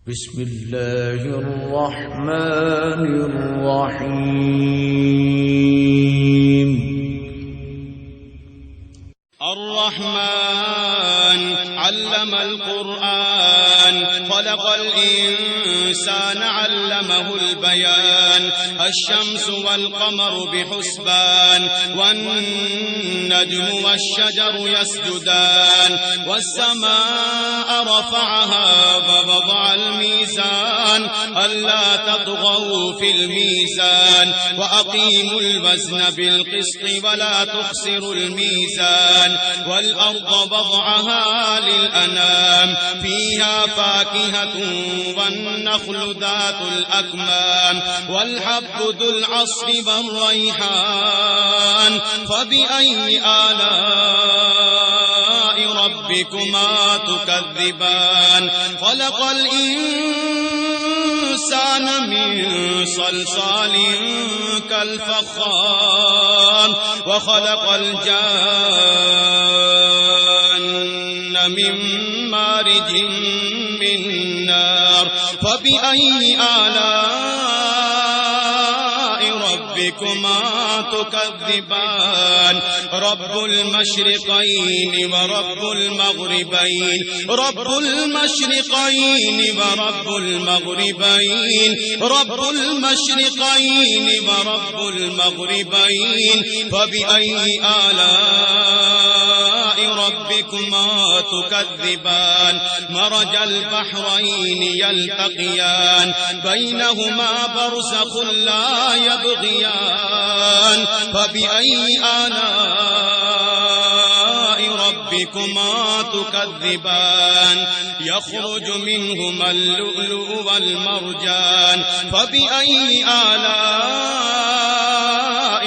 بسم الله الرحمن الرحيم. الرحمن علم القرآن خلق الإنسان علمه البيان. الشمس والقمر بحسبان والنجم والشجر يسجدان والسماء رفعها ووضع الميزان ألا تطغوا في الميزان وأقيموا الوزن بالقسط ولا تخسروا الميزان. والأرض وضعها للأنام فيها فاكهة والنخل ذات الأكمام والحب ذو العصف والريحان. فبأي آلاء ربكما تكذبان؟ خلق الإنسان من صلصال كالفخار وخلق الجان من مارج من نار. فبأي آلاء ربكما تكذبان؟ رب المشرقين ورب المغربين رب المشرقين ورب المغربين رب المشرقين ورب المغربين. فبأي آلاء ربكما تكذبان؟ مرج البحرين يلتقيان بينهما برزخ لا يبغيان. فبأي آلاء ربكما تكذبان؟ يخرج منهما اللؤلؤ والمرجان. فبأي آلاء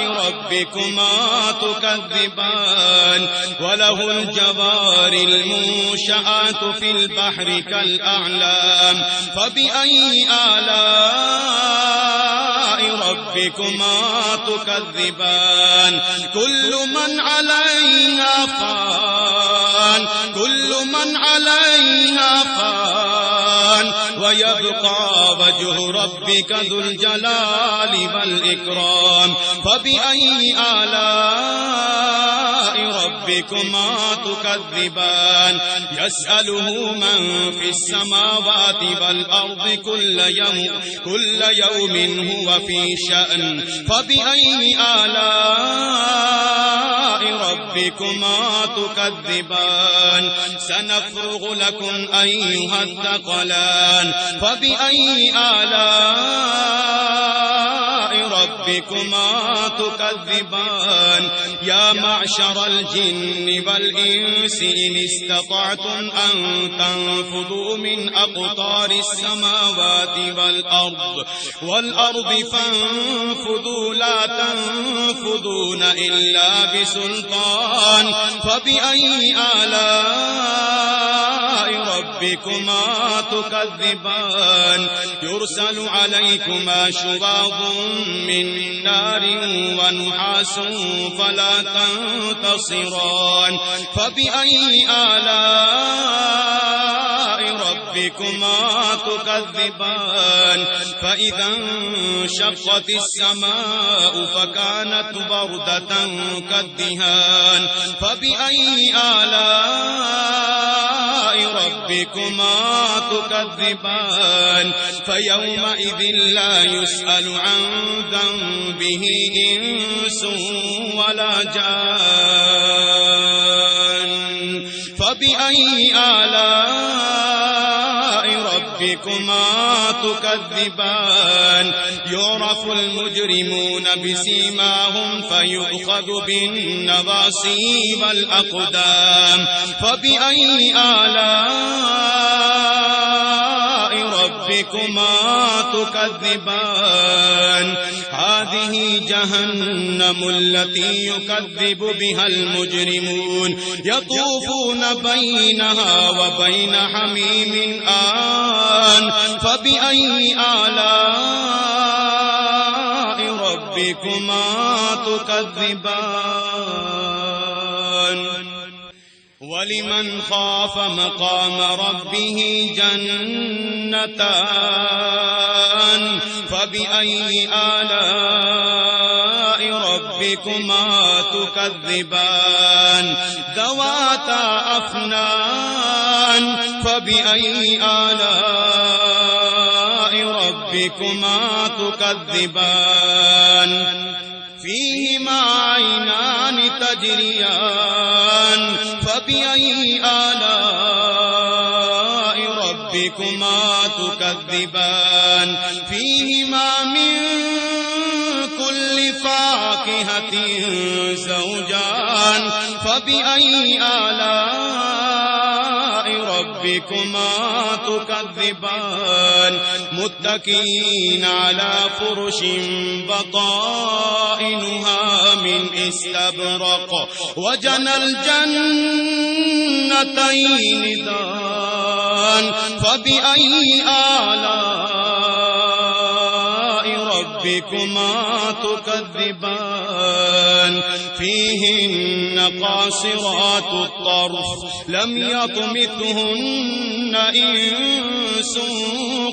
ربكما تكذبان؟ وله الجوار المنشآت في البحر كالأعلام. فبأي آلاء ربكما تكذبان؟ كل من عليها فان كل من عليها فان ويبقى وجه ربك ذو الجلال والإكرام. فبأي آلاء ربكما تكذبان؟ يسأله من في السماوات والأرض كل يوم هو في شأن. فبأي آلاء ربكما تكذبان؟ سنفرغ لكم أيها الثقلان. فبأي آلاء ربكما تكذبان؟ يا معشر الجن والإنس إن استطعتم أن تنفذوا من أقطار السماوات والأرض فانفذوا لا تنفذون إلا بسلطان. فبأي آلاء ربكما تكذبان؟ يرسل عليكما شواظ من نار ونحاس فلا تنتصران. فبأي آلاء ربكما تكذبان؟ فإذا انشقت السماء فكانت بردة كالدهان. فبأي آلاء ربكما تكذبان؟ فيومئذ لا يسأل عن ذنبه إنس ولا جان. فبأي آلاء ربكما تكذبان؟ يعرف المجرمون بسيماهم فيؤخذ بالنواصي والأقدام. فبأي آلاء ربكما تكذبان؟ هذه جهنم التي يكذب بها المجرمون يطوفون بينها وبين حميم آن. فبأي آلاء ربكما تكذبان؟ ولمن خاف مقام ربه جنتان فبأي آلاء ربكما تكذبان ذواتا أفنان فبأي آلاء ربكما تكذبان فيهما عينان تجريان فبأي آلاء ربكما تكذبان فيهما من كل فاكهة زوجان فبأي آلاء ربكما تكذبان متكئين على فرش بطائنها من استبرق وجنى الجنتين دان فبأي آلاء ربكما تكذبان فيهن قاصرات الطرف لم يطمثهن إنس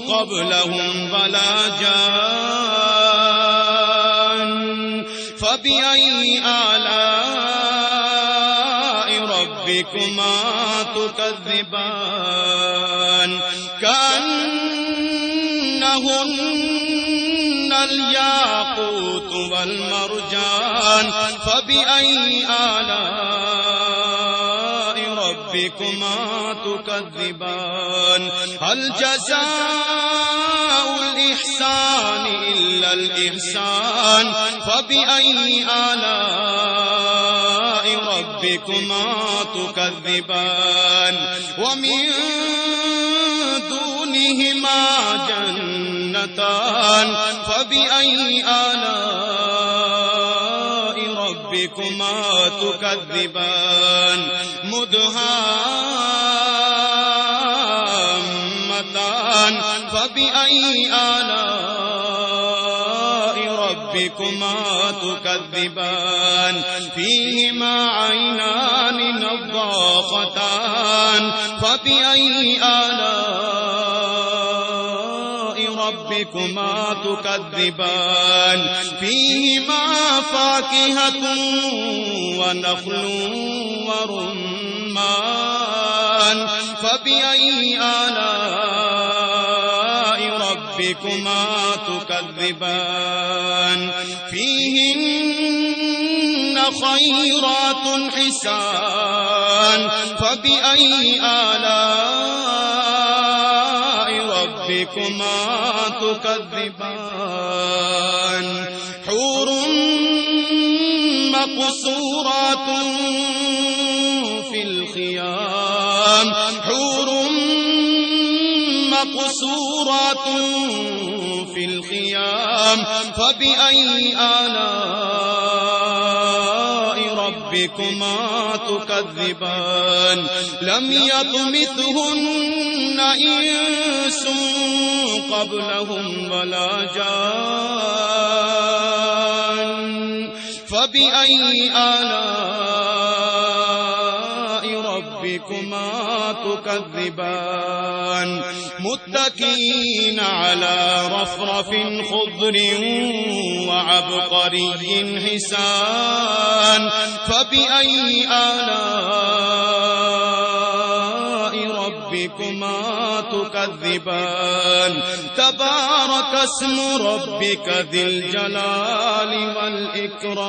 قبلهم ولا جان فبأي آلاء ربكما تكذبان كأنهن الياقوت والمرجان فبأي آلاء ربكما تكذبان هل جزاء الإحسان إلا الإحسان فبأي آلاء ربكما تكذبان ومن دونهما جنتان فبأي آلاء ربكما تكذبان مدهامتان فبأي آلاء ربكما تكذبان فيهما عينان نضاختان فبأي آلاء ربكما تكذبان فيهما فاكهة ونخل ورمان فبأي آلاء ربكما تكذبان فيهن خيرات حسان فبأي آلاء ربكما تكذبان حور مقصورات في الخيام حور مقصورات في الخيام فبأي آلاء ربكما تكذبان لم يطمثهن إنس قبلهم ولا جان فبأي آلاء ربكما تكذبان متكئين على رفرف خضر وعبقري حسان فبأي آلاء ربكما تكذبان تبارك اسم ربك ذي الجلال والإكرام